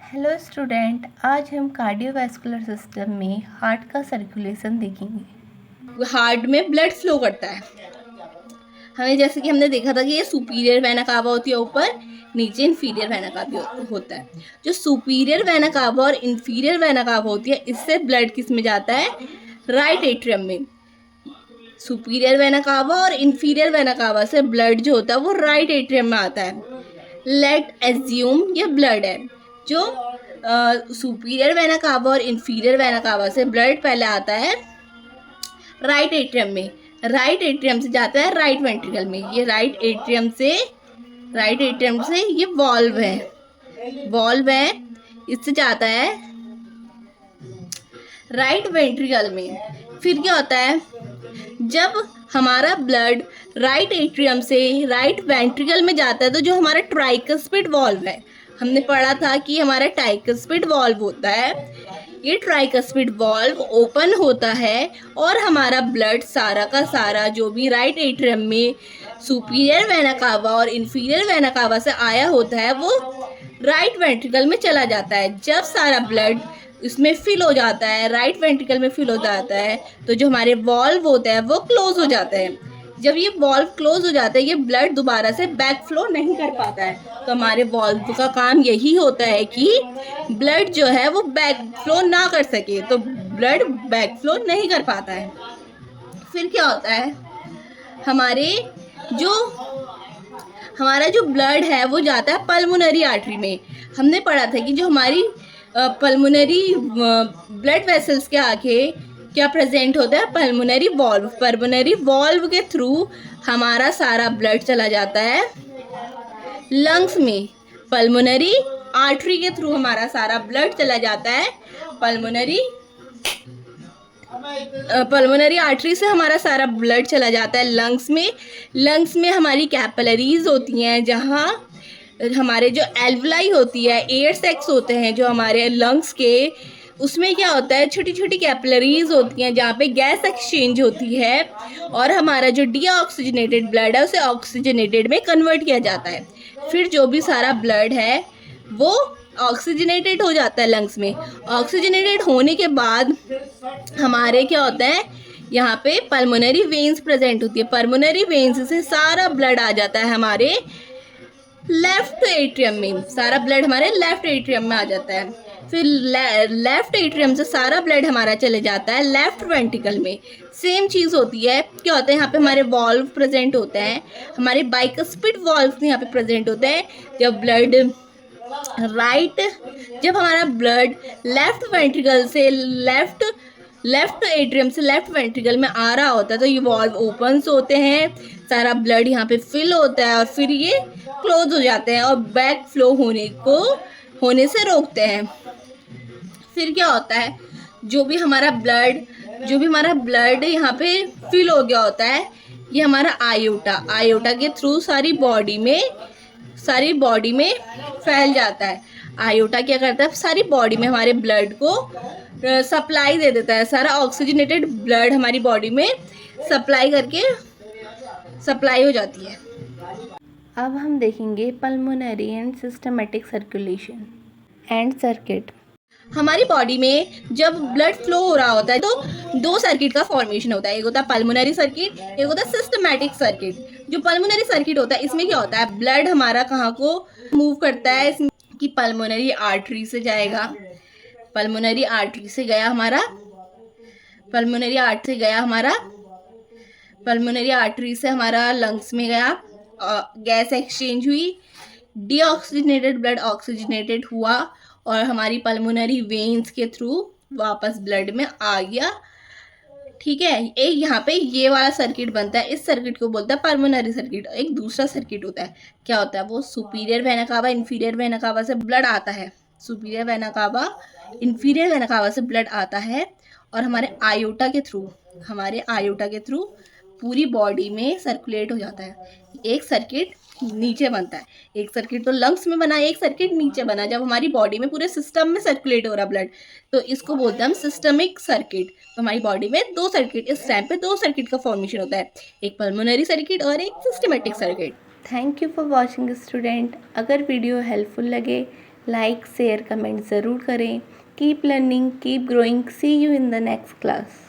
Hello student, आज हम cardiovascular system में हार्ट का सर्कुलेशन देखेंगे। हार्ट में ब्लड फ्लो करता है। हमें जैसे कि हमने देखा था कि ये सुपीरियर वेना कावा होती है ऊपर, नीचे इन्फीरियर वेना कावा होता है। जो सुपीरियर वेना कावा और इन्फीरियर वेना कावा होती है, इससे ब्लड किस में जाता है? राइट एट्रियम में। सुपीरियर वेना कावा और इन्फीरियर वेना कावा से ब्लड जो होता है वो राइट एट्रियम में आता है। लेट एज्यूम ये ब्लड है। जो सुपीरियर वेना कावा और इन्फीरियर वेना कावा से ब्लड पहले आता है राइट एट्रियम में, राइट एट्रियम से जाता है राइट वेंट्रिकल में। ये राइट एट्रियम से ये वॉल्व है, इससे जाता है राइट वेंट्रिकल में। फिर क्या होता है? जब हमारा ब्लड राइट एट्रियम से राइट वेंट्रिकल में जाता है तो जो हमारा ट्राइकस्पिड वॉल्व है, हमने पढ़ा था कि हमारा ट्राइकस्पिड वॉल्व होता है, ये ट्राइकस्पिड वॉल्व ओपन होता है और हमारा ब्लड सारा का सारा जो भी राइट एट्रियम में सुपीरियर वेना कावा और इन्फीरियर वेना कावा से आया होता है वो राइट वेंट्रिकल में चला जाता है। जब सारा ब्लड इसमें फिल हो जाता है, राइट वेंट्रिकल में फिल हो जाता है, तो जो हमारे वॉल्व होता है वो क्लोज हो जाता है। जब ये वॉल्व क्लोज हो जाता है, ये ब्लड दोबारा से बैक फ्लो नहीं कर पाता है। तो हमारे वॉल्व का काम यही होता है कि ब्लड जो है वो बैक फ्लो ना कर सके, तो ब्लड बैक फ्लो नहीं कर पाता है। फिर क्या होता है? हमारा जो ब्लड है वो जाता है पल्मोनरी आर्टरी में। हमने पढ़ा था कि जो हमारी पल्मोनरी ब्लड वेसल्स के आगे क्या प्रेजेंट होता है? पल्मोनरी वॉल्व के थ्रू हमारा सारा ब्लड चला जाता है लंग्स में। पल्मोनरी आर्टरी के थ्रू हमारा सारा ब्लड चला जाता है पल्मोनरी आर्टरी से हमारा सारा ब्लड चला जाता है लंग्स में हमारी कैपिलरीज होती हैं, जहाँ हमारे जो एल्वलाई होती है, एयर सैक्स होते हैं जो हमारे लंग्स के, उसमें क्या होता है? छोटी छोटी कैपिलरीज होती हैं जहाँ पे गैस एक्सचेंज होती है और हमारा जो डीऑक्सीजनेटेड ब्लड है उसे ऑक्सीजनेटेड में कन्वर्ट किया जाता है। फिर जो भी सारा ब्लड है वो ऑक्सीजनेटेड हो जाता है लंग्स में। ऑक्सीजनेटेड होने के बाद हमारे क्या होता है? यहाँ पे पल्मोनरी वेन्स प्रेजेंट होती है। पल्मोनरी वेन्स से सारा ब्लड आ जाता है हमारे लेफ्ट एट्रियम में। सारा ब्लड हमारे लेफ्ट एट्रियम में आ जाता है। फिर लेफ्ट एट्रियम से सारा ब्लड हमारा चले जाता है लेफ्ट वेंट्रिकल में। सेम चीज़ होती है। क्या होता है? यहाँ पे हमारे वॉल्व प्रेजेंट होते हैं, हमारे बाइकस्पिड वॉल्व यहाँ पे प्रेजेंट होते हैं। जब हमारा ब्लड लेफ्ट वेंट्रिकल से लेफ्ट एट्रियम से लेफ्ट वेंट्रिकल में आ रहा होता है तो ये वॉल्व ओपन होते हैं, सारा ब्लड यहाँ पे फिल होता है और फिर ये क्लोज हो जाते हैं और बैक फ्लो होने से रोकते हैं। फिर क्या होता है? जो भी हमारा ब्लड यहाँ पे फिल हो गया होता है, ये हमारा आयोटा के थ्रू सारी बॉडी में फैल जाता है। आयोटा क्या करता है? सारी बॉडी में हमारे ब्लड को सप्लाई दे देता है। सारा ऑक्सीजनेटेड ब्लड हमारी बॉडी में सप्लाई हो जाती है। अब हम देखेंगे pulmonary and systematic circulation and circuit. हमारी बॉडी में जब ब्लड फ्लो हो रहा होता है तो दो सर्किट का फॉर्मेशन होता है। एक होता है पल्मोनरी सर्किट, एक होता है सिस्टमैटिक सर्किट। जो पल्मोनरी सर्किट होता है इसमें क्या होता है? ब्लड हमारा कहाँ को मूव करता है? इसमें कि पल्मोनरी आर्टरी से जाएगा, पल्मोनरी आर्टरी से गया हमारा लंग्स में गया, गैस एक्सचेंज हुई, डीऑक्सीजनेटेड ब्लड ऑक्सीजनेटेड हुआ और हमारी पल्मोनरी वेन्स के थ्रू वापस ब्लड में आ गया। ठीक है, एक यहाँ पे ये वाला सर्किट बनता है, इस सर्किट को बोलता है पल्मोनरी सर्किट। एक दूसरा सर्किट होता है, क्या होता है? वो superior vena cava inferior vena cava से ब्लड आता है। Superior vena cava inferior vena cava से ब्लड आता है और हमारे आयोटा के थ्रू पूरी बॉडी में सर्कुलेट हो जाता है। एक सर्किट नीचे बनता है, एक सर्किट तो लंग्स में बना, एक सर्किट नीचे बना जब हमारी बॉडी में पूरे सिस्टम में सर्कुलेट हो रहा ब्लड, तो इसको बोलते हैं हम सिस्टमिक सर्किट। तो हमारी बॉडी में दो सर्किट, इस टाइम पे दो सर्किट का फॉर्मेशन होता है, एक पल्मोनरी सर्किट और एक systematic circuit. Thank you for watching student. अगर वीडियो हेल्पफुल लगे लाइक शेयर कमेंट ज़रूर करें। Keep learning, keep growing, see you in the next class.